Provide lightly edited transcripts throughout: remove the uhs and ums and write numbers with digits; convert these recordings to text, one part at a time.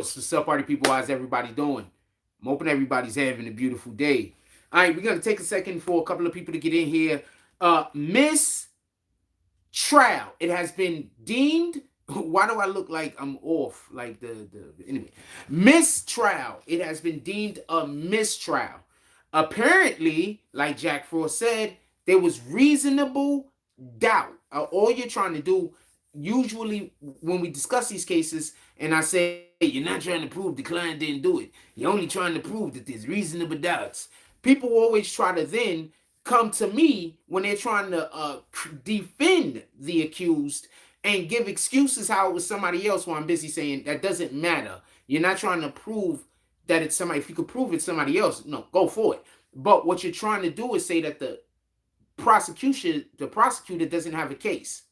What's up, party people? How's everybody doing? I'm hoping everybody's having a beautiful day. All right, we're gonna take a second for a couple of people to get in here. Miss Trial. It has been deemed. Why do I look like I'm off? Like the anyway. Mistrial. It has been deemed a mistrial. Apparently, like Jack Frost said, there was reasonable doubt. All you're trying to do, usually when we discuss these cases, and I say you're not trying to prove the client didn't do it. You're only trying to prove that there's reasonable doubts. People always try to then come to me when they're trying to defend the accused and give excuses how it was somebody else while I'm busy saying that doesn't matter. You're not trying to prove that it's somebody. If you could prove it's somebody else, no, go for it. But what you're trying to do is say that the prosecutor doesn't have a case.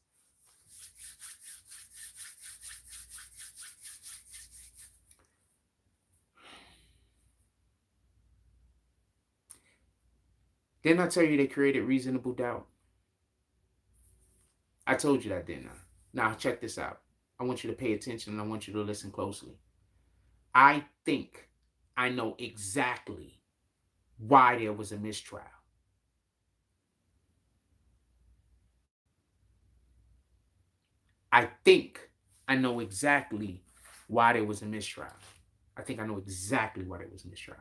Didn't I tell you they created reasonable doubt? I told you that, didn't I? Now, check this out. I want you to pay attention and I want you to listen closely. I think I know exactly why there was a mistrial. I think I know exactly why there was a mistrial. I think I know exactly why there was a mistrial.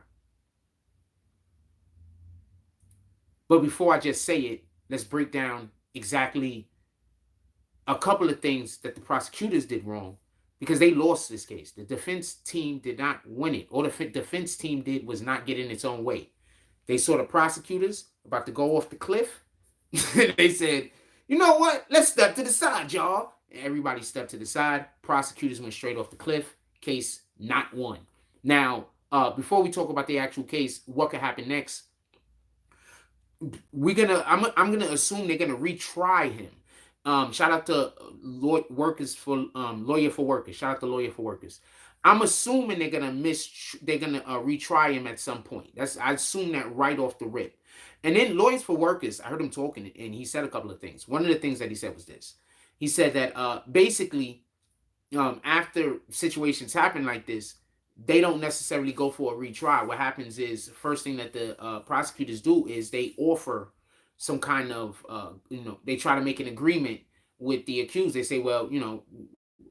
But before I just say it, let's break down exactly a couple of things that the prosecutors did wrong because they lost this case. The defense team did not win it. All the defense team did was not get in its own way. They saw the prosecutors about to go off the cliff. They said, you know what? Let's step to the side, y'all. And everybody stepped to the side. Prosecutors went straight off the cliff. Case not won. Now, before we talk about the actual case, what could happen next? I'm gonna assume they're gonna retry him. Shout out to lawyer for workers. Shout out to lawyer for workers. I'm assuming they're gonna retry him at some point. I assume that right off the rip. And then lawyers for workers, I heard him talking, and he said a couple of things. One of the things that he said was this. He said that basically, after situations happen like this, they don't necessarily go for a retry. What happens is, first thing that the prosecutors do is they offer some kind of, they try to make an agreement with the accused. They say, well,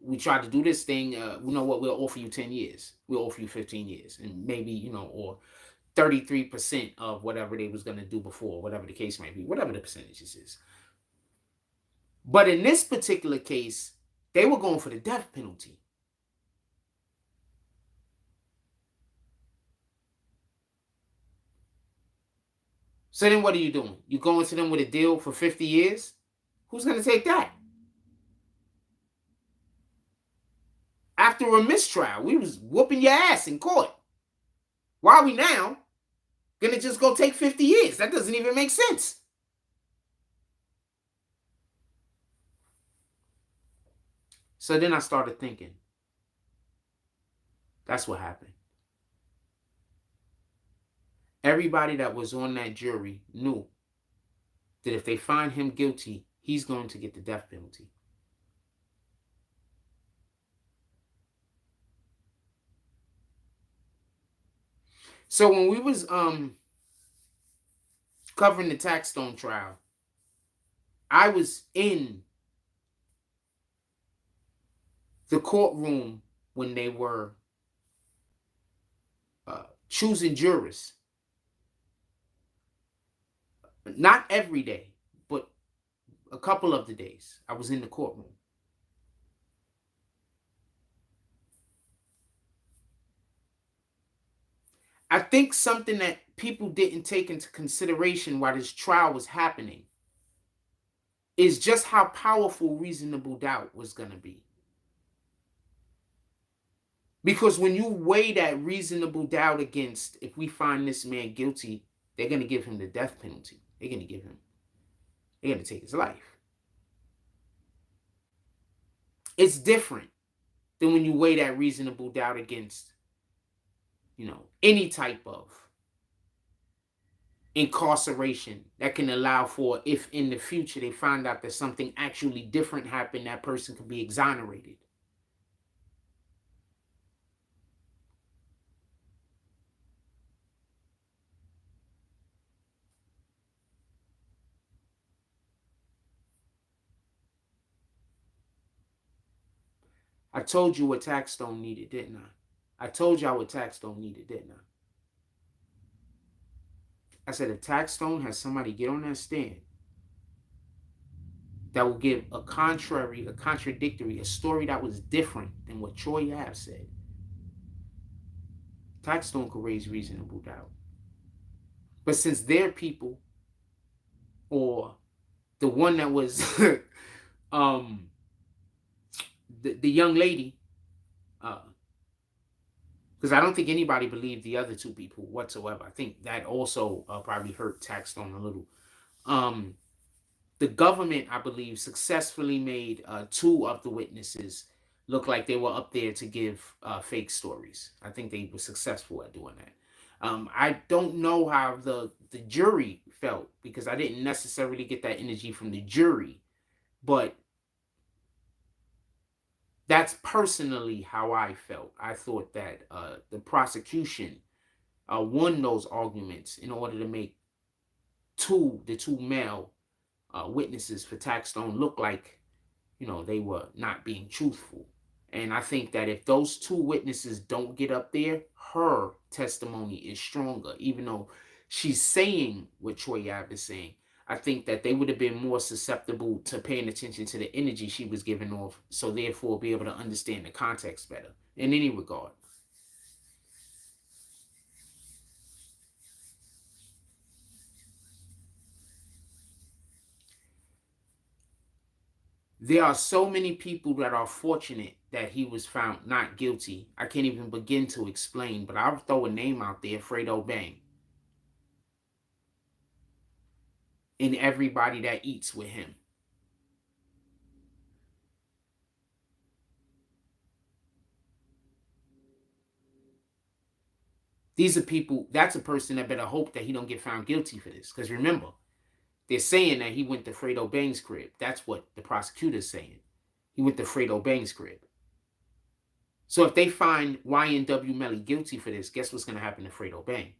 we tried to do this thing. You know what? We'll offer you 10 years. We'll offer you 15 years. And maybe, or 33% of whatever they was going to do before, whatever the case might be, whatever the percentages is. But in this particular case, they were going for the death penalty. So then what are you doing? You going to them with a deal for 50 years? Who's going to take that? After a mistrial, we was whooping your ass in court. Why are we now going to just go take 50 years? That doesn't even make sense. So then I started thinking, that's what happened. Everybody that was on that jury knew that if they find him guilty, he's going to get the death penalty. So when we was covering the Taxstone trial, I was in the courtroom when they were choosing jurors. Not every day, but a couple of the days I was in the courtroom. I think something that people didn't take into consideration while this trial was happening is just how powerful reasonable doubt was going to be. Because when you weigh that reasonable doubt against, if we find this man guilty, they're going to give him the death penalty. They're going to take his life. It's different than when you weigh that reasonable doubt against, any type of incarceration that can allow for, if in the future they find out that something actually different happened, that person could be exonerated. I told you what Taxstone needed, didn't I? I told y'all what Taxstone needed, didn't I? I said if Taxstone has somebody get on that stand that will give a contrary, a contradictory, a story that was different than what Troy Ave said, Taxstone could raise reasonable doubt. But since their people, or the one that was um the young lady, because I don't think anybody believed the other two people whatsoever. I think that also probably hurt Taxstone a little. The government, I believe, successfully made two of the witnesses look like they were up there to give fake stories. I think they were successful at doing that. I don't know how the jury felt, because I didn't necessarily get that energy from the jury, but that's personally how I felt. I thought that the prosecution won those arguments in order to make the two male witnesses for Taxstone look like, they were not being truthful. And I think that if those two witnesses don't get up there, her testimony is stronger, even though she's saying what Troy Ave is saying. I think that they would have been more susceptible to paying attention to the energy she was giving off, so therefore be able to understand the context better in any regard. There are so many people that are fortunate that he was found not guilty. I can't even begin to explain, but I'll throw a name out there, Fredo Bang, and everybody that eats with him. These are people, that's a person that better hope that he don't get found guilty for this. Because remember, they're saying that he went to Fredo Bang's crib. That's what the prosecutor's saying. He went to Fredo Bang's crib. So if they find YNW Melly guilty for this, guess what's going to happen to Fredo Bang?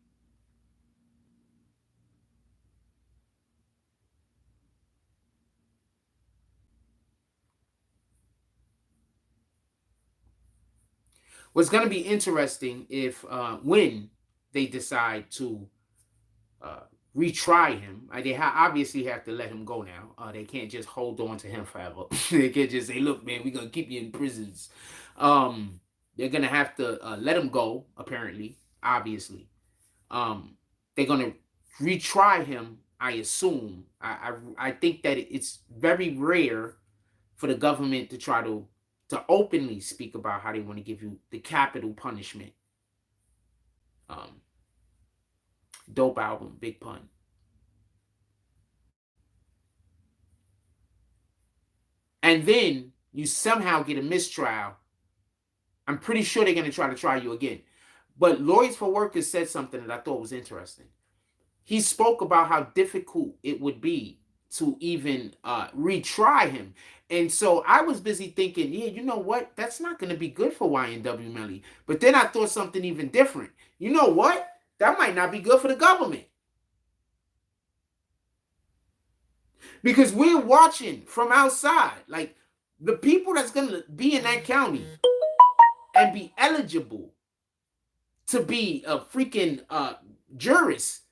What's going to be interesting if when they decide to retry him, they obviously have to let him go now. They can't just hold on to him forever. They can't just say, look, man, we're going to keep you in prisons. They're going to have to let him go, apparently, obviously. They're going to retry him, I assume. I think that it's very rare for the government to try to openly speak about how they want to give you the capital punishment. Dope album, big pun. And then you somehow get a mistrial. I'm pretty sure they're going to try you again. But Lawyers for Workers said something that I thought was interesting. He spoke about how difficult it would be to even retry him. And so I was busy thinking, yeah, you know what? That's not going to be good for YNW Melly. But then I thought something even different. You know what? That might not be good for the government. Because we're watching from outside. Like, the people that's going to be in that county and be eligible to be a freaking jurist,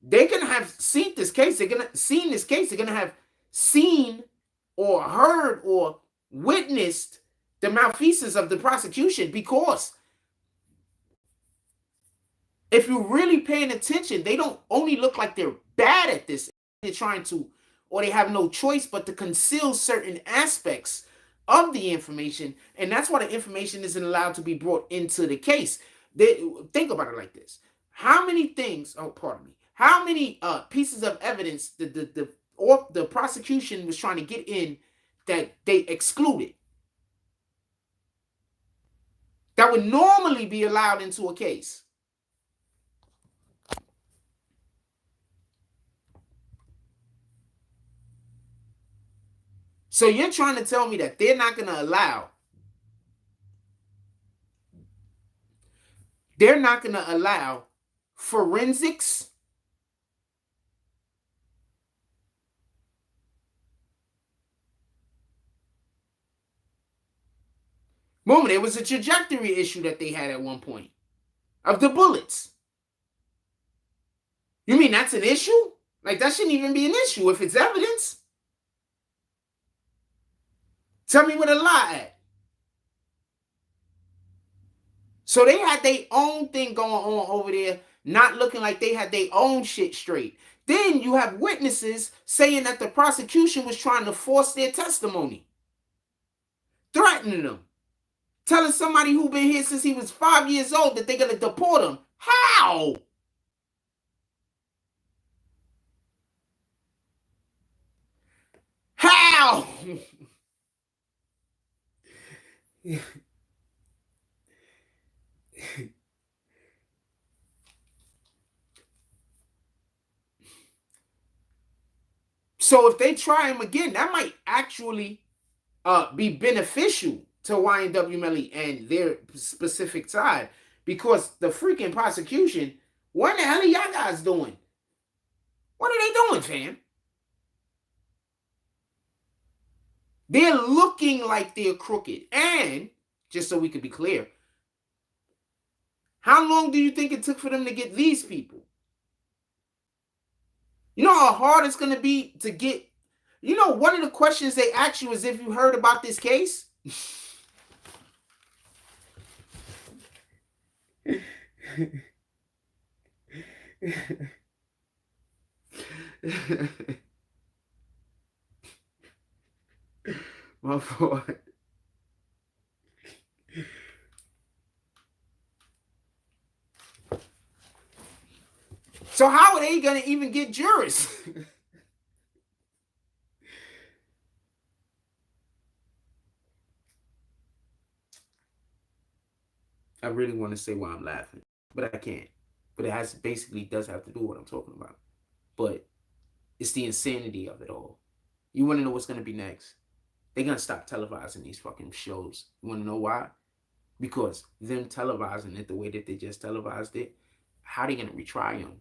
they're going to have seen this case. They're going to have seen or heard or witnessed the malfeasance of the prosecution, because if you're really paying attention, they don't only look like they're bad at this. They're trying to, or they have no choice but to conceal certain aspects of the information, and that's why the information isn't allowed to be brought into the case. Think about it like this: how many things? Oh, pardon me. How many pieces of evidence the prosecution was trying to get in that they excluded, that would normally be allowed into a case? So you're trying to tell me that they're not going to allow forensics? Moment, it was a trajectory issue that they had at one point of the bullets. You mean that's an issue? Like, that shouldn't even be an issue if it's evidence. Tell me where the lie at. So they had their own thing going on over there, not looking like they had their own shit straight. Then you have witnesses saying that the prosecution was trying to force their testimony, threatening them, telling somebody who been here since he was 5 years old that they're going to deport him. How? How? So if they try him again, that might actually be beneficial to YNW Melly and their specific side, because the freaking prosecution, what the hell are y'all guys doing? What are they doing, fam? They're looking like they're crooked. And just so we could be clear, how long do you think it took for them to get these people? You know how hard it's going to be to get, you know, one of the questions they ask you is if you heard about this case. My fault. So how are they going to even get jurors? I really want to say why I'm laughing, but I can't. But it has basically does have to do with what I'm talking about. But it's the insanity of it all. You want to know what's going to be next? They're going to stop televising these fucking shows. You want to know why? Because them televising it the way that they just televised it, how are they going to retry them?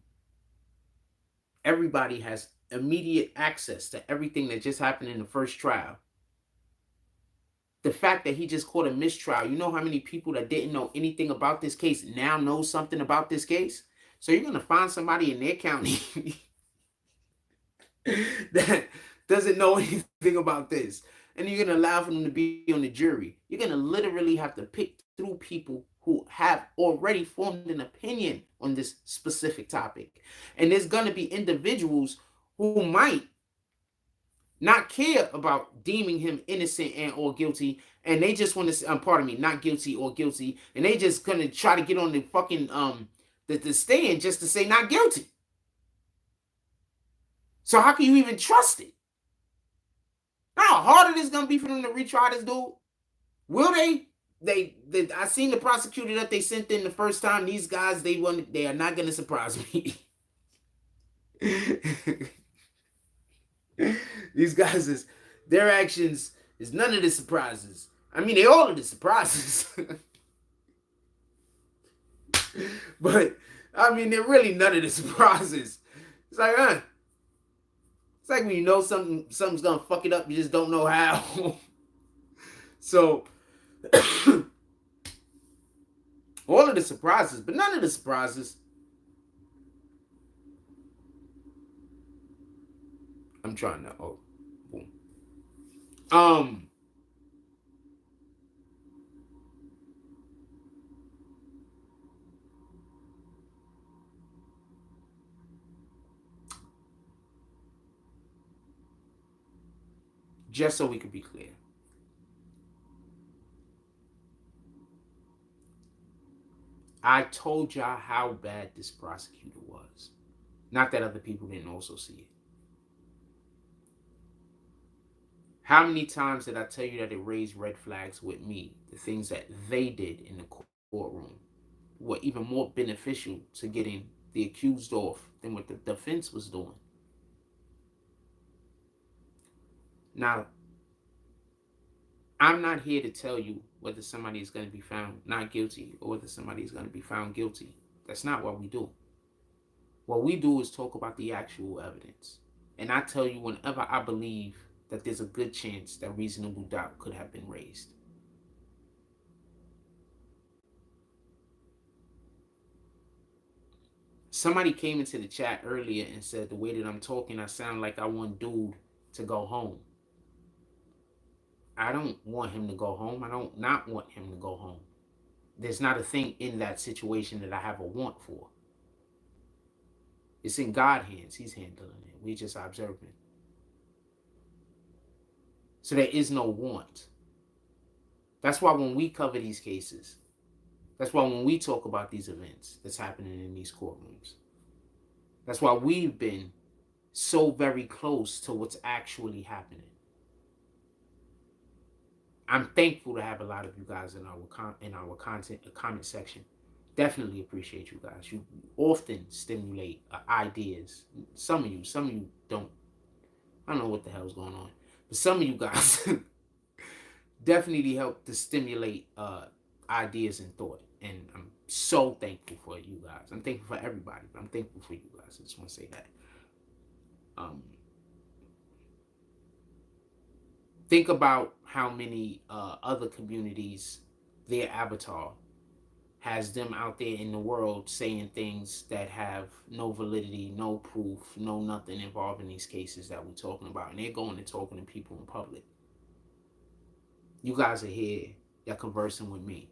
Everybody has immediate access to everything that just happened in the first trial. The fact that he just caught a mistrial, you know how many people that didn't know anything about this case now know something about this case? So you're going to find somebody in their county that doesn't know anything about this, and you're going to allow for them to be on the jury. You're going to literally have to pick through people who have already formed an opinion on this specific topic. And there's going to be individuals who might not care about deeming him innocent and or guilty, and they just want to, pardon me, not guilty or guilty, and they just gonna try to get on the fucking the stand just to say not guilty. So how can you even trust it? How hard it is gonna be for them to retry this dude? Will they? I seen the prosecutor that they sent in the first time. These guys, they are not gonna surprise me. These guys their actions is none of the surprises. I mean, they all of the surprises. But I mean, they're really none of the surprises. It's like, it's like when you know something's gonna fuck it up, you just don't know how. So all of the surprises, but none of the surprises. I'm trying to, oh, boom. Just so we could be clear. I told y'all how bad this prosecutor was. Not that other people didn't also see it. How many times did I tell you that it raised red flags with me? The things that they did in the courtroom were even more beneficial to getting the accused off than what the defense was doing. Now, I'm not here to tell you whether somebody is going to be found not guilty or whether somebody is going to be found guilty. That's not what we do. What we do is talk about the actual evidence. And I tell you whenever I believe that there's a good chance that reasonable doubt could have been raised. Somebody came into the chat earlier and said the way that I'm talking, I sound like I want dude to go home. I don't want him to go home. I don't not want him to go home. There's not a thing in that situation that I have a want for. It's in God's hands. He's handling it. We just observing. So there is no want. That's why when we cover these cases, that's why when we talk about these events that's happening in these courtrooms, that's why we've been so very close to what's actually happening. I'm thankful to have a lot of you guys in our comment section. Definitely appreciate you guys. You often stimulate ideas. Some of you don't. I don't know what the hell's going on, but some of you guys definitely help to stimulate ideas and thought. And I'm so thankful for you guys. I'm thankful for everybody, but I'm thankful for you guys. I just want to say that. Think about how many other communities, their avatar has them out there in the world saying things that have no validity, no proof, no nothing involved in these cases that we're talking about. And they're going and talking to people in public. You guys are here, you're conversing with me.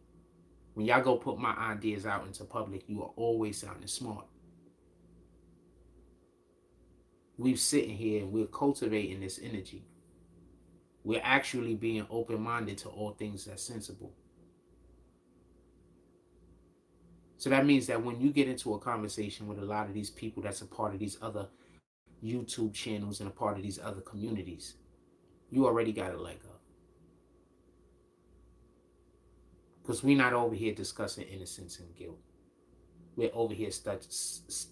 When y'all go put my ideas out into public, you are always sounding smart. We're sitting here and we're cultivating this energy. We're actually being open-minded to all things that's sensible. So that means that when you get into a conversation with a lot of these people that's a part of these other YouTube channels and a part of these other communities, you already got a leg up. Because we're not over here discussing innocence and guilt. We're over here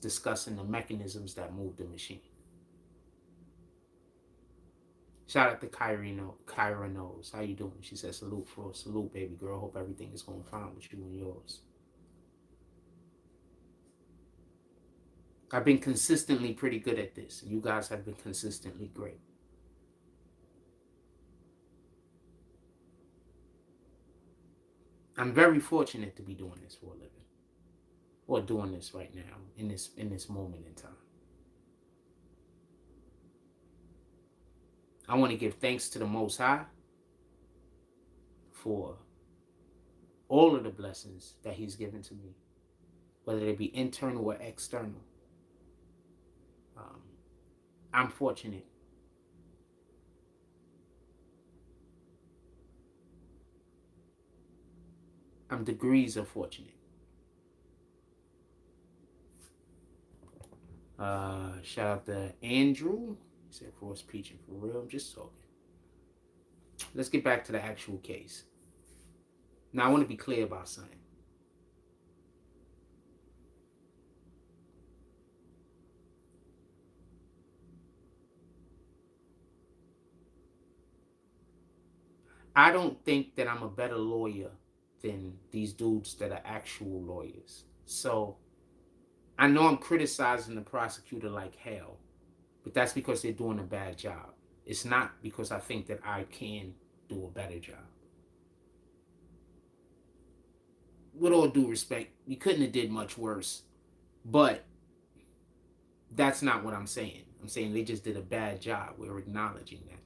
discussing the mechanisms that move the machine. Shout out to Kyra Knows. How you doing? She said, salute, baby girl. Hope everything is going fine with you and yours. I've been consistently pretty good at this. You guys have been consistently great. I'm very fortunate to be doing this for a living. Or doing this right now, in this moment in time. I want to give thanks to the Most High for all of the blessings that He's given to me, whether they be internal or external. I'm fortunate. I'm degrees of fortunate. Shout out to Andrew. He said, for us preaching for real. I'm just talking. Let's get back to the actual case. Now, I want to be clear about something. I don't think that I'm a better lawyer than these dudes that are actual lawyers. So I know I'm criticizing the prosecutor like hell, but that's because they're doing a bad job. It's not because I think that I can do a better job. With all due respect, we couldn't have did much worse, but that's not what I'm saying. I'm saying they just did a bad job. We're acknowledging that.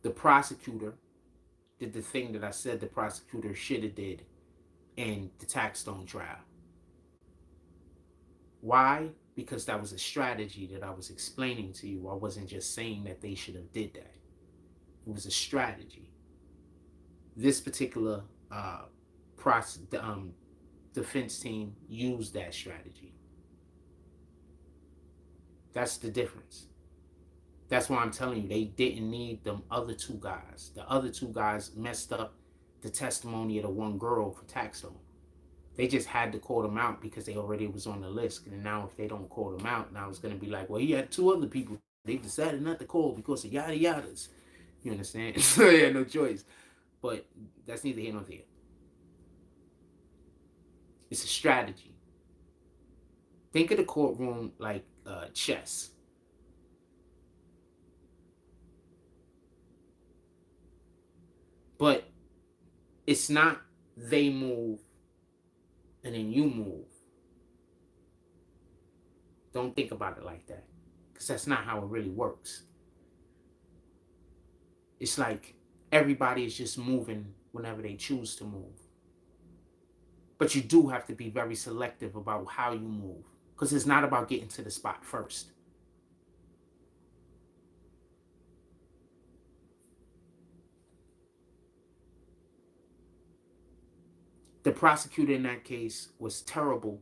The prosecutor did the thing that I said the prosecutor should have did in the Taxstone trial. Why? Because that was a strategy that I was explaining to you. I wasn't just saying that they should have did that. It was a strategy. This particular defense team used that strategy. That's the difference. That's why I'm telling you, they didn't need them other two guys. The other two guys messed up the testimony of the one girl for Taxstone. They just had to call them out because they already was on the list. And now if they don't call them out, now it's going to be like, well, he had two other people. They decided not to call because of yada yadas. You understand? So they had no choice. But that's neither here nor there. It's a strategy. Think of the courtroom like chess. But it's not they move and then you move. Don't think about it like that, because that's not how it really works. It's like everybody is just moving whenever they choose to move. But you do have to be very selective about how you move, because it's not about getting to the spot first. The prosecutor in that case was terrible,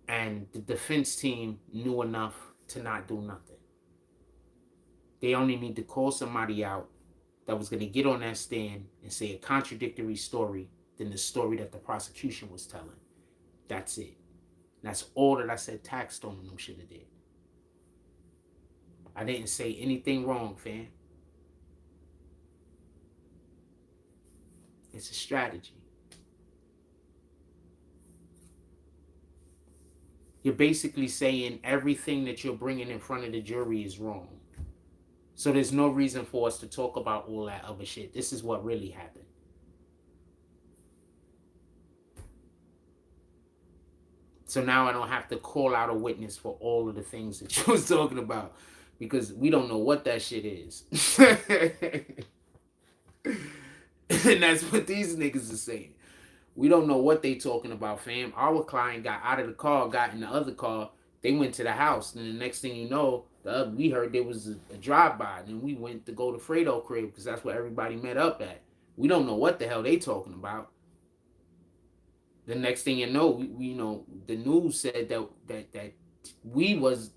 and the defense team knew enough to not do nothing. They only need to call somebody out that was going to get on that stand and say a contradictory story than the story that the prosecution was telling. That's it. That's all that I said Taxstone and them should have did. I didn't say anything wrong, fam. It's a strategy. You're basically saying everything that you're bringing in front of the jury is wrong. So there's no reason for us to talk about all that other shit. This is what really happened. So now I don't have to call out a witness for all of the things that you was talking about, because we don't know what that shit is. And that's what these niggas are saying. We don't know what they talking about, fam. Our client got out of the car, got in the other car. They went to the house, and the next thing you know, we heard there was a drive-by, and then we went to go to Fredo crib, because that's where everybody met up at. We don't know what the hell they talking about. The next thing you know, we you know, the news said that we was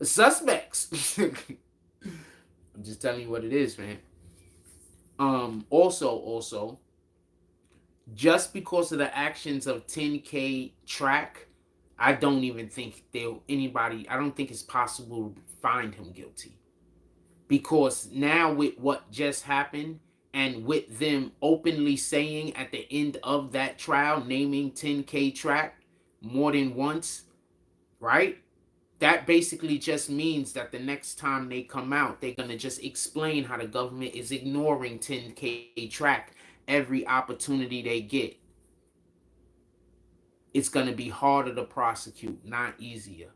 suspects. I'm just telling you what it is, man. Also, just because of the actions of 10K Track, I don't even think I don't think it's possible to find him guilty. Because now with what just happened, and with them openly saying at the end of that trial, naming 10K Track more than once, right? That basically just means that the next time they come out, they're going to just explain how the government is ignoring 10K Track every opportunity they get. It's going to be harder to prosecute, not easier.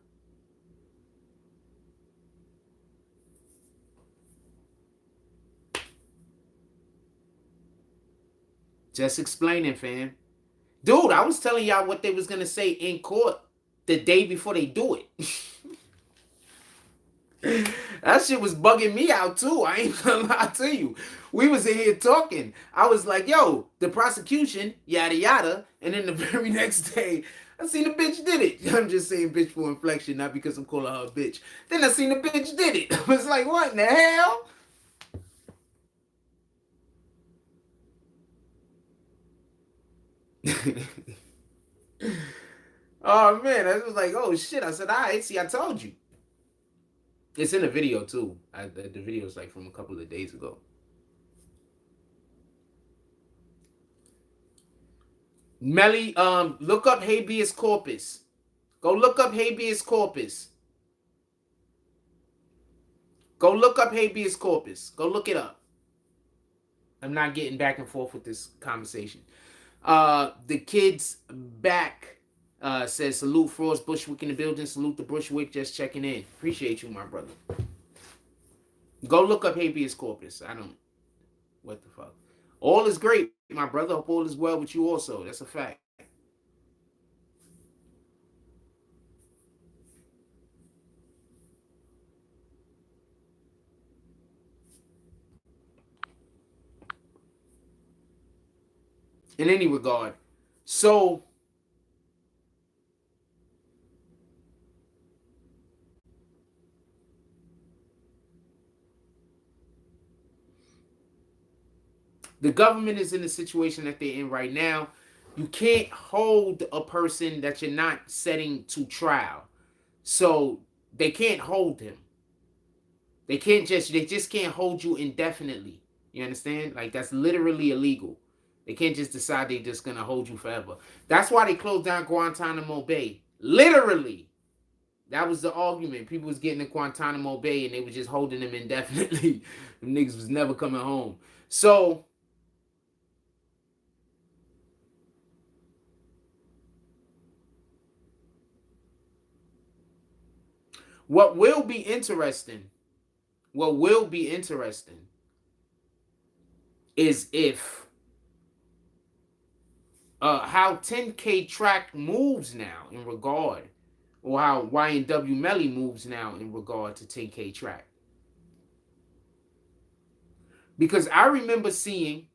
Just explaining, fam. Dude, I was telling y'all what they was going to say in court the day before they do it. That shit was bugging me out too. I ain't gonna lie to you. We was in here talking. I was like, yo, the prosecution, yada yada. And then the very next day, I seen the bitch did it. I'm just saying bitch for inflection, not because I'm calling her a bitch. Then I seen the bitch did it. I was like, what in the hell? Oh man, I was like, oh shit. I said, all right, see, I told you. It's in the video too. The video is like from a couple of days ago. Melly, look up habeas corpus. Go look up habeas corpus. Go look up habeas corpus. Go look it up. I'm not getting back and forth with this conversation. The kid's back says, salute Frost Bushwick in the building. Salute the Bushwick, just checking in. Appreciate you, my brother. Go look up habeas corpus. What the fuck? All is great, my brother. Hope all is well with you also. That's a fact. In any regard, so the government is in the situation that they're in right now. You can't hold a person that you're not setting to trial. So they can't hold him. They just can't hold you indefinitely. You understand? Like, that's literally illegal. They can't just decide they're just gonna hold you forever. That's why they closed down Guantanamo Bay. Literally. That was the argument. People was getting to Guantanamo Bay and they were just holding them indefinitely. Them niggas was never coming home. So What will be interesting, what will be interesting is if how 10K track moves now in regard, or how YNW Melly moves now in regard to 10K track. Because I remember seeing,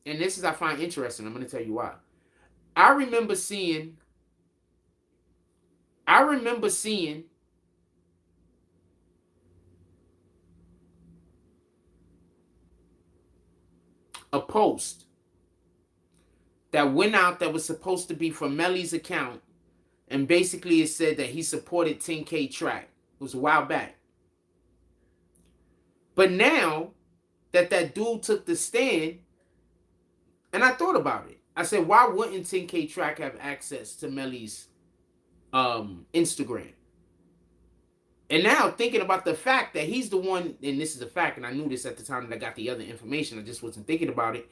and this is I find interesting, I'm going to tell you why. I remember seeing a post that went out that was supposed to be from Melly's account, and basically it said that he supported 10K track. It was a while back. But now that dude took the stand, and I thought about it. I said, why wouldn't 10K track have access to Melly's Instagram? And now thinking about the fact that he's the one, and this is a fact, and I knew this at the time that I got the other information, I just wasn't thinking about it.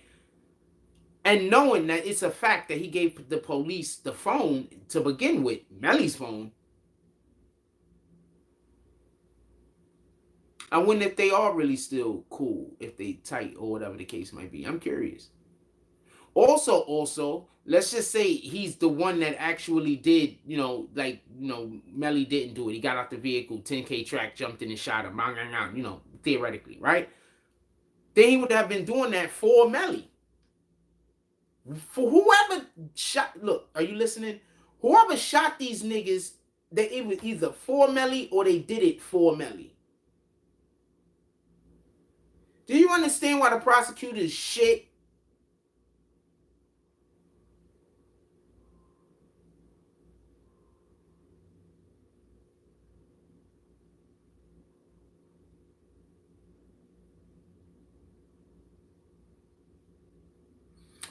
And knowing that it's a fact that he gave the police the phone to begin with, Melly's phone, I wonder if they are really still cool, if they tight or whatever the case might be. I'm curious. Also, let's just say he's the one that actually did, Melly didn't do it. He got out the vehicle, 10K track, jumped in and shot him, theoretically, right? Then he would have been doing that for Melly. For whoever shot, look, are you listening? Whoever shot these niggas, it was either for Melly or they did it for Melly. Do you understand why the prosecutor's shit?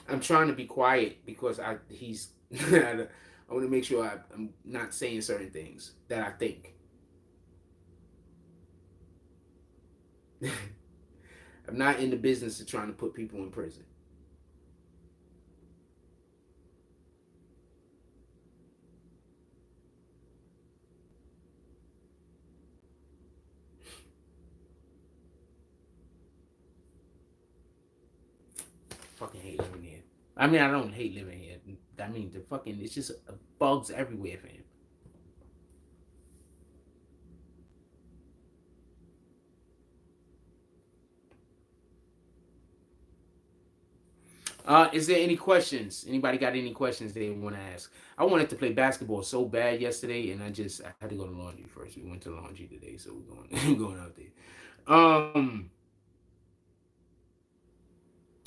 I'm trying to be quiet because he's I want to make sure I'm not saying certain things that I think. I'm not in the business of trying to put people in prison. Fucking hate living here. I mean, I don't hate living here. I mean, it's just bugs everywhere, fam. Is there any questions? Anybody got any questions they want to ask? I wanted to play basketball so bad yesterday, and I had to go to laundry first. We went to laundry today, so we're going out there.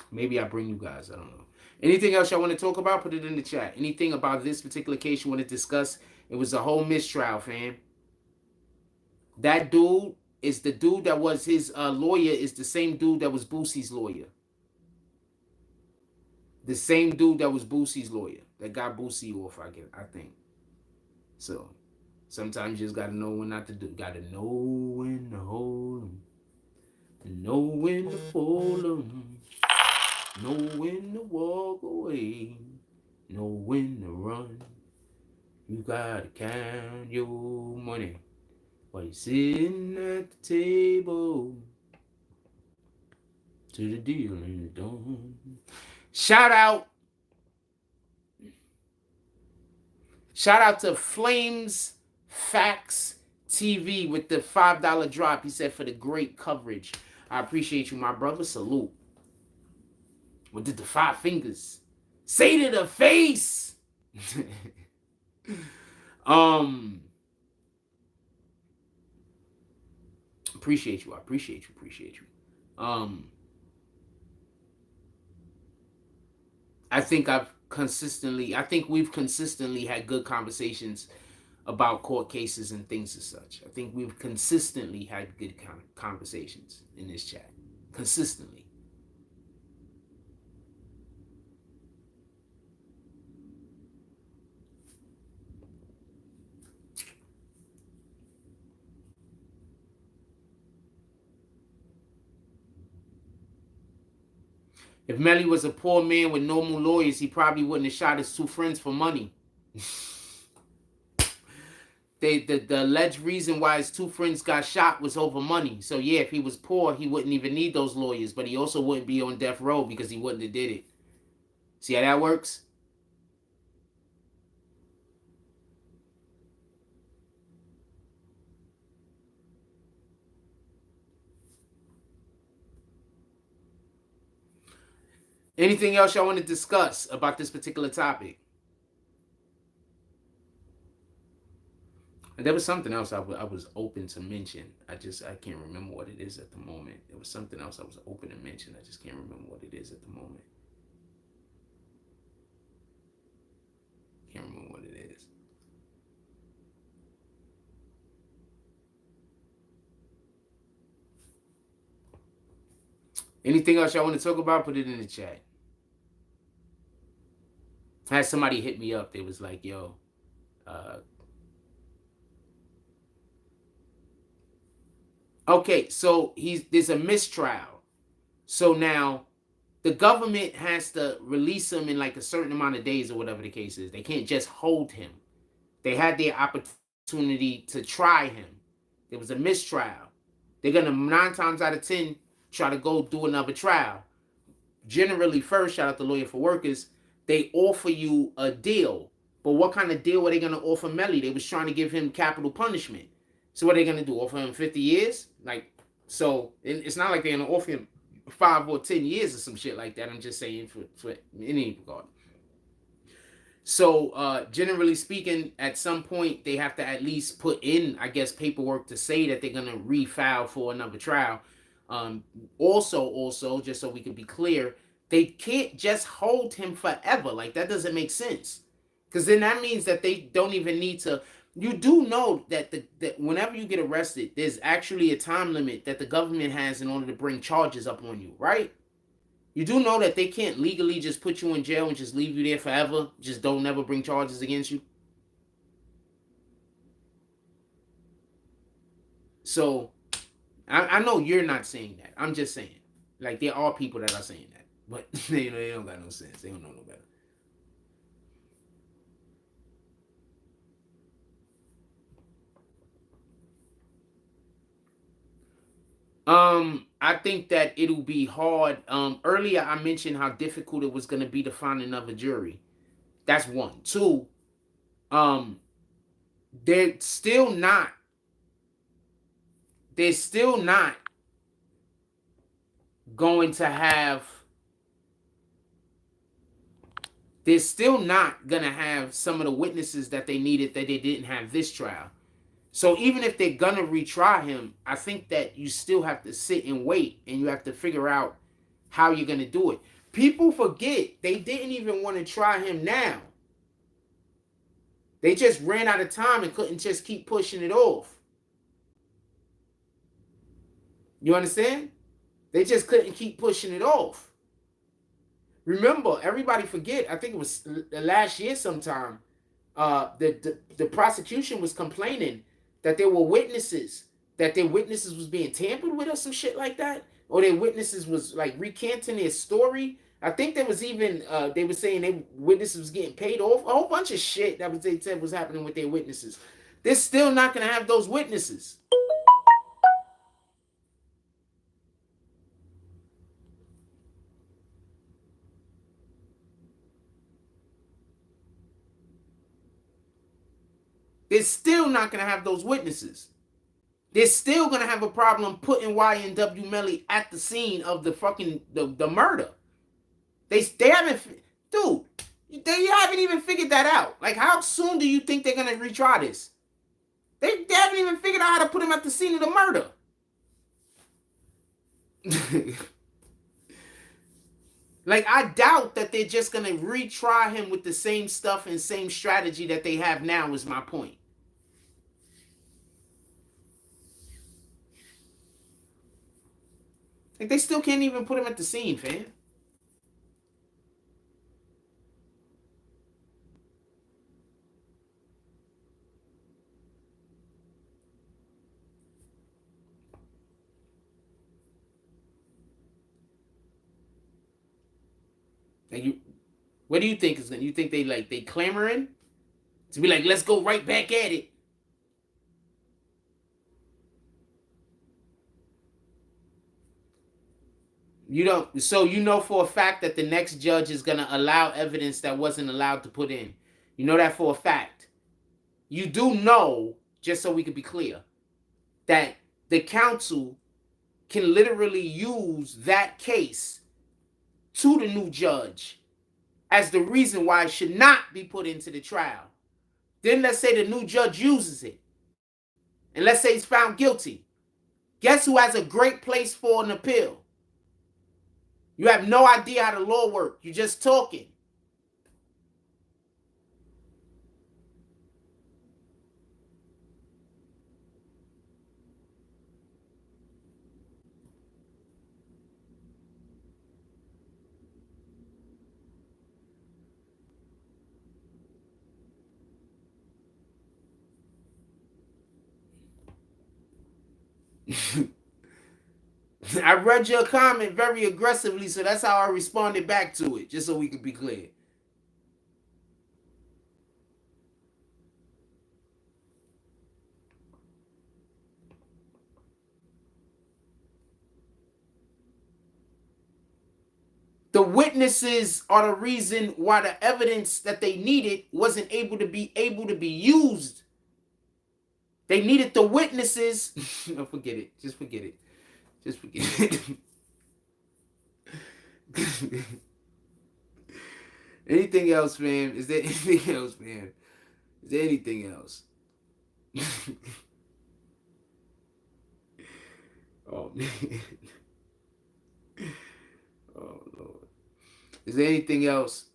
Maybe I bring you guys. I don't know. Anything else y'all want to talk about? Put it in the chat. Anything about this particular case you want to discuss? It was a whole mistrial, fam. That dude is the dude that was his lawyer. Is the same dude that was Boosie's lawyer. The same dude that was Boosie's lawyer that got Boosie off. I think. So sometimes you just gotta know when not to do. Gotta know when to hold 'em. Know when to fold 'em. Know when to walk away. Know when to run. You gotta count your money while you're sitting at the table. To the deal ain't done. Shout out to Flames Facts TV with the $5 drop. He said for the great coverage. I appreciate you, my brother. Salute. What did the 5 fingers say to the face? Appreciate you. I appreciate you. I think we've consistently had good conversations about court cases and things as such. I think we've consistently had good conversations in this chat. Consistently. If Melly was a poor man with normal lawyers, he probably wouldn't have shot his 2 friends for money. the alleged reason why his two friends got shot was over money. So yeah, if he was poor, he wouldn't even need those lawyers, but he also wouldn't be on death row because he wouldn't have did it. See how that works? Anything else y'all want to discuss about this particular topic? And there was something else I was open to mention. I can't remember what it is at the moment. There was something else I was open to mention. I just can't remember what it is at the moment. Can't remember what it is. Anything else y'all want to talk about? Put it in the chat. I had somebody hit me up. They was like, yo, okay, so there's a mistrial. So now the government has to release him in like a certain amount of days or whatever the case is. They can't just hold him. They had their opportunity to try him. There was a mistrial. They're going to 9 times out of 10 try to go do another trial. Generally, first, shout out to Lawyer for Workers, they offer you a deal. But what kind of deal were they going to offer Melly? They was trying to give him capital punishment. So what are they going to do? Offer him 50 years? Like, so it's not like they're going to offer him 5 or 10 years or some shit like that. I'm just saying for any regard. So generally speaking, at some point, they have to at least put in, I guess, paperwork to say that they're going to refile for another trial. Also, just so we can be clear, they can't just hold him forever. Like, that doesn't make sense. Because then that means that they don't even need to. You do know that that whenever you get arrested, there's actually a time limit that the government has in order to bring charges up on you, right? You do know that they can't legally just put you in jail and just leave you there forever. Just don't never bring charges against you. So, I know you're not saying that. I'm just saying. Like, there are people that are saying that. But, they don't got no sense. They don't know no better. I think that it'll be hard. Earlier I mentioned how difficult it was going to be to find another jury. That's one. Two, they're still not going to have they're still not going to have some of the witnesses that they needed that they didn't have this trial. So even if they're going to retry him, I think that you still have to sit and wait, and you have to figure out how you're going to do it. People forget they didn't even want to try him now. They just ran out of time and couldn't just keep pushing it off. You understand? They just couldn't keep pushing it off. Remember, everybody forget, I think it was last year sometime, the prosecution was complaining that there were witnesses, that their witnesses was being tampered with or some shit like that, or their witnesses was like recanting their story. I think there was even, they were saying their witnesses was getting paid off, a whole bunch of shit that they said was happening with their witnesses. They're still not going to have those witnesses. They're still not going to have those witnesses. They're still going to have a problem putting YNW Melly at the scene of the fucking the murder. They haven't, dude, they haven't even figured that out. Like, how soon do you think they're going to retry this? They haven't even figured out how to put him at the scene of the murder. Like, I doubt that they're just going to retry him with the same stuff and same strategy that they have now, is my point. Like, they still can't even put him at the scene, fam. Like, what do you think is gonna? You think they clamoring to be like, let's go right back at it? You don't. So you know for a fact that the next judge is gonna allow evidence that wasn't allowed to put in. You know that for a fact. You do know, just so we can be clear, that the council can literally use that case to the new judge as the reason why it should not be put into the trial. Then let's say the new judge uses it. And let's say he's found guilty. Guess who has a great place for an appeal? You have no idea how the law works. You're just talking. I read your comment very aggressively, so that's how I responded back to it, just so we could be clear. The witnesses are the reason why the evidence that they needed wasn't able to be used. They needed the witnesses. No, forget it. Just forget it. Just forget it. Anything else, man? Is there anything else, man? Is there anything else? Oh, man. Oh, Lord. Is there anything else?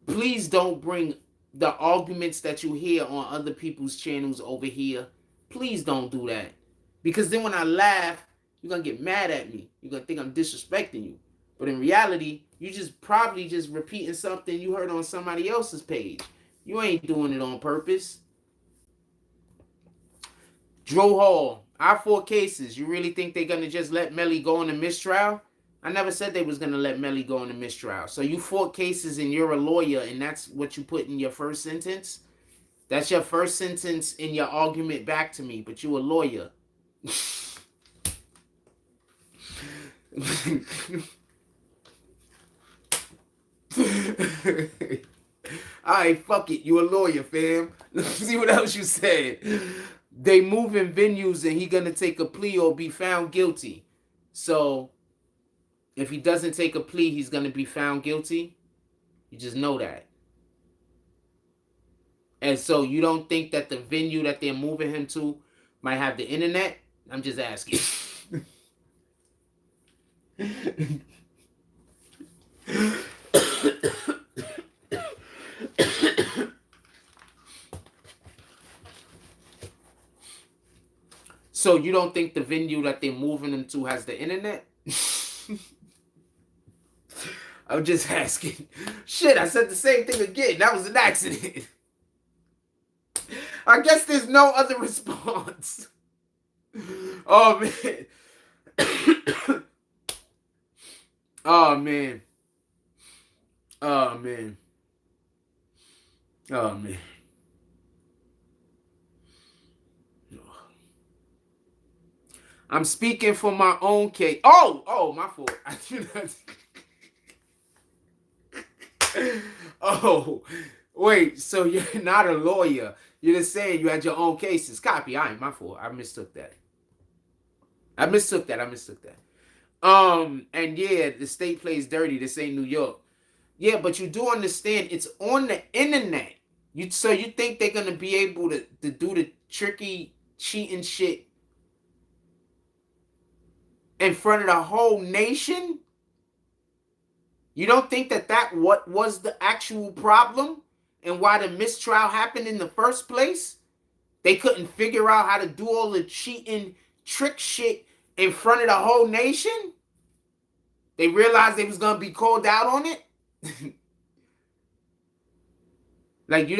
Please don't bring the arguments that you hear on other people's channels over here. Please don't do that. Because then when I laugh, you're going to get mad at me. You're going to think I'm disrespecting you. But in reality, you just probably just repeating something you heard on somebody else's page. You ain't doing it on purpose. Dro Hall, our 4 cases. You really think they're going to just let Melly go on a mistrial? I never said they was going to let Melly go on a mistrial. So you 4 cases and you're a lawyer and that's what you put in your first sentence? That's your first sentence in your argument back to me, but you a lawyer. Alright, fuck it. You a lawyer, fam. Let's see what else you said. They moving venues and he gonna take a plea or be found guilty. So if he doesn't take a plea, he's gonna be found guilty. You just know that. And so you don't think that the venue that they're moving him to might have the internet? I'm just asking. So you don't think the venue that they're moving him to has the internet? I'm just asking. Shit, I said the same thing again. That was an accident. I guess there's no other response. Oh, man. Oh, man. Oh, man. Oh, man. I'm speaking for my own case. Oh, my fault. Oh, wait. So you're not a lawyer. You're just saying you had your own cases. Copy. I ain't my fault. I mistook that. And yeah, the state plays dirty. This ain't New York. Yeah, but you do understand it's on the internet. So you think they're gonna be able to do the tricky cheating shit in front of the whole nation? You don't think that what was the actual problem and why the mistrial happened in the first place? They couldn't figure out how to do all the cheating trick shit in front of the whole nation? They realized they was going to be called out on it? Like,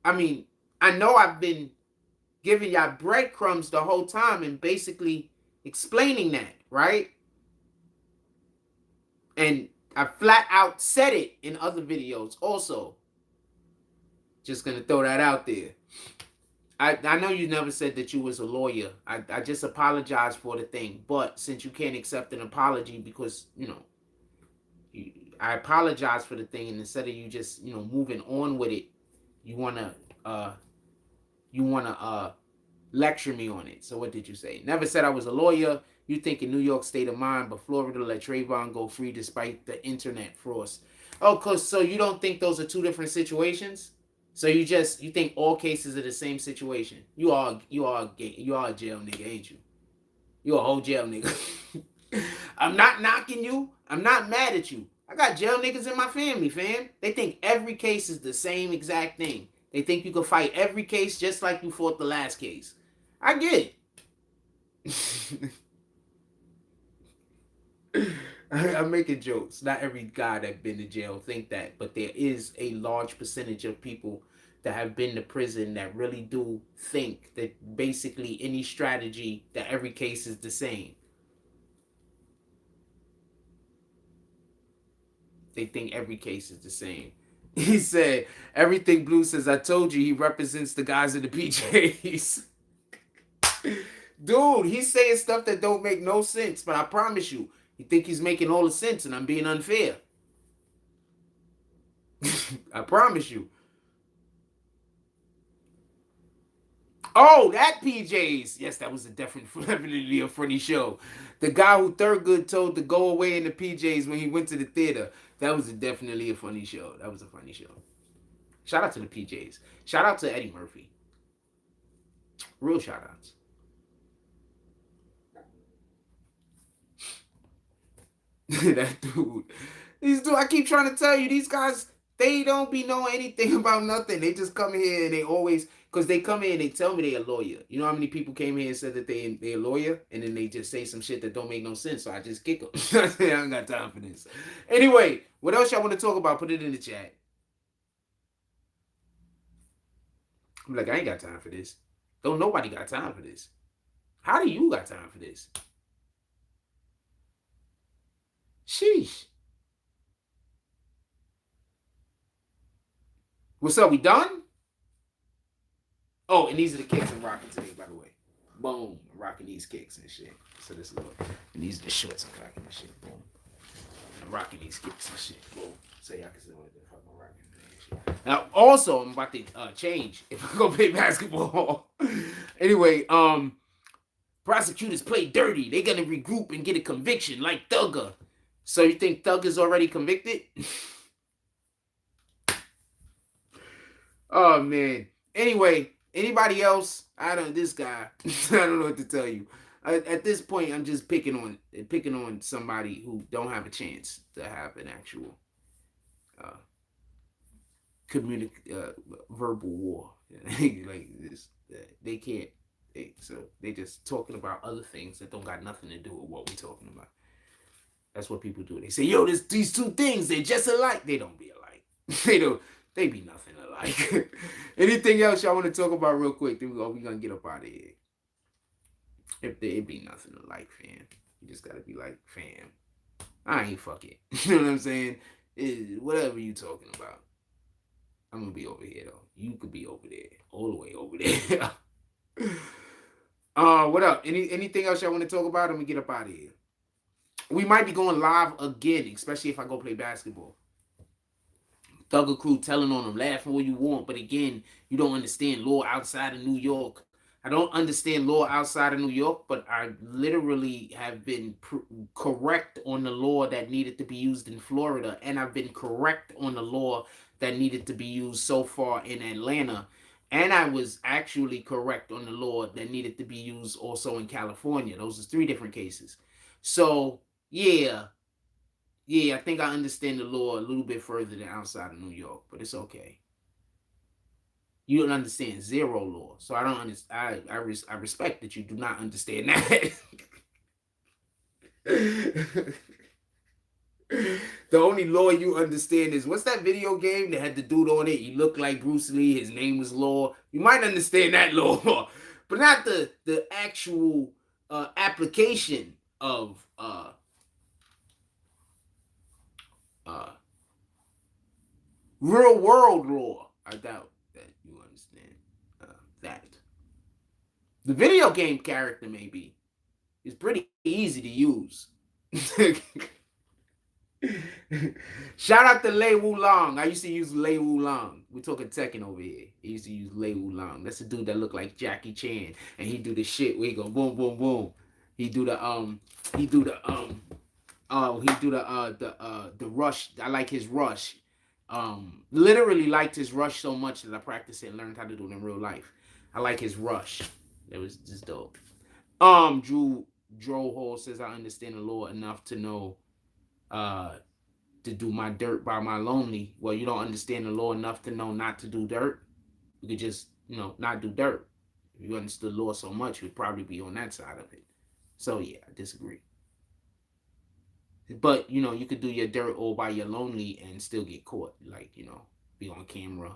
I mean, I know I've been giving y'all breadcrumbs the whole time and basically explaining that, right? And I flat out said it in other videos also. Just gonna throw that out there. I know you never said that you was a lawyer. I just apologize for the thing. But since you can't accept an apology because, I apologize for the thing, and instead of you just, moving on with it, you wanna uh you wanna lecture me on it. So what did you say? Never said I was a lawyer. You think in New York state of mind, but Florida let Trayvon go free despite the internet frost. Oh, cause so you don't think those are two different situations? So you think all cases are the same situation? You are a jail nigga, ain't you? You a whole jail nigga. I'm not knocking you. I'm not mad at you. I got jail niggas in my family, fam. They think every case is the same exact thing. They think you can fight every case just like you fought the last case. I get it. I'm making jokes. Not every guy that been to jail think that, but there is a large percentage of people that have been to prison that really do think that basically any strategy that every case is the same. They think every case is the same. He said, everything Blue says, I told you he represents the guys in the PJs. Dude, he's saying stuff that don't make no sense, but I promise you, he think he's making all the sense and I'm being unfair. I promise you. Oh, that PJs. Yes, that was definitely a funny show. The guy who Thurgood told to go away in the PJs when he went to the theater. That was definitely a funny show. That was a funny show. Shout out to the PJs. Shout out to Eddie Murphy. Real shout outs. That dude. These dude, I keep trying to tell you, these guys, they don't be knowing anything about nothing. They just come here and they always, because they come here and they tell me they're a lawyer. You know how many people came here and said that they're a lawyer, and then they just say some shit that don't make no sense, so I just kick them. I don't got time for this. Anyway, what else y'all want to talk about? Put it in the chat. I'm like, I ain't got time for this. Don't nobody got time for this. How do you got time for this? Sheesh. What's up? We done? Oh, and these are the kicks I'm rocking today, by the way. Boom. I'm rocking these kicks and shit. So this is what. And these are the shorts I'm rocking and shit. Boom. I'm rocking these kicks and shit. Boom. So y'all can see what the fuck I'm rocking and shit. Now, also, I'm about to change if I go play basketball. Anyway, prosecutors play dirty. They're gonna regroup and get a conviction like Thugger. So you think Thugger's already convicted? Oh man. Anyway, anybody else? This guy. I don't know what to tell you. At this point, I'm just picking on somebody who don't have a chance to have an actual verbal war. Like this, they can't. So they just talking about other things that don't got nothing to do with what we're talking about. That's what people do. They say, yo, these two things, they're just alike. They don't be alike. They be nothing alike. Anything else y'all want to talk about real quick? Then we're going to get up out of here. If it be nothing alike, fam. You just got to be like, fam. I ain't fuck it. You know what I'm saying? Whatever you talking about. I'm going to be over here, though. You could be over there. All the way over there. What up? Anything else y'all want to talk about? I'm going to get up out of here. We might be going live again, especially if I go play basketball. Thugger crew telling on them, laughing what you want, but again, you don't understand law outside of New York. I don't understand law outside of New York, but I literally have been correct on the law that needed to be used in Florida, and I've been correct on the law that needed to be used so far in Atlanta, and I was actually correct on the law that needed to be used also in California. Those are 3 different cases. So, yeah, I think I understand the law a little bit further than outside of New York, but it's okay. You don't understand zero law, so I don't understand. I respect that you do not understand that. The only law you understand is, what's that video game that had the dude on it? He looked like Bruce Lee. His name was Law. You might understand that law, but not the actual application of real world law. I doubt that you understand that. The video game character maybe is pretty easy to use. Shout out to Lei Wulong. I used to use Lei Wulong. We're talking Tekken over here. I used to use Lei Wulong. That's a dude that looked like Jackie Chan, and he do the shit where he go boom, boom, boom. He do the he do the the rush. I like his rush. Literally liked his rush so much that I practiced it and learned how to do it in real life. I like his rush. It was just dope. Drew Dro Hall says I understand the law enough to know uh to do my dirt by my lonely. Well, you don't understand the law enough to know not to do dirt. You could just, not do dirt. If you understood law so much, you'd probably be on that side of it. So yeah, I disagree. But you could do your dirt all by your lonely and still get caught. Like, be on camera.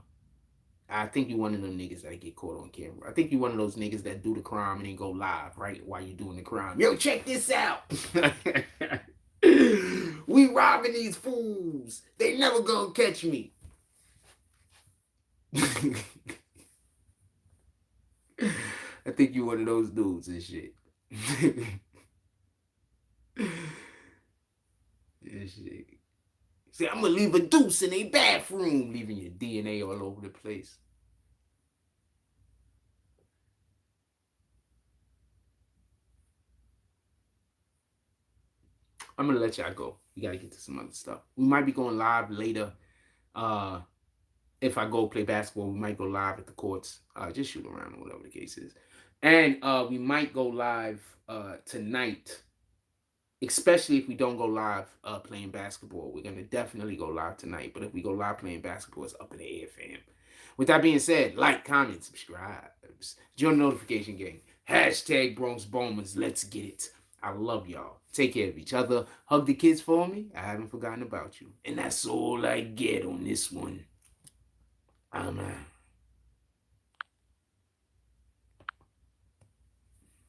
I think you one of them niggas that get caught on camera. I think you one of those niggas that do the crime and then go live, right? While you doing the crime. Yo, check this out. We robbing these fools. They never gonna catch me. I think you one of those dudes and shit. Shit. Say, I'm gonna leave a deuce in a bathroom, leaving your DNA all over the place. I'm gonna let y'all go. We gotta get to some other stuff. We might be going live later. If I go play basketball, we might go live at the courts. Just shoot around or whatever the case is. And we might go live tonight, especially if we don't go live playing basketball. We're gonna definitely go live tonight. But if we go live playing basketball, it's up in the air, fam. With that being said, like, comment, subscribe, join the notification gang. Hashtag Bronx Bombers. Let's get it. I love y'all. Take care of each other. Hug the kids for me. I haven't forgotten about you. And that's all I get on this one. I'm out.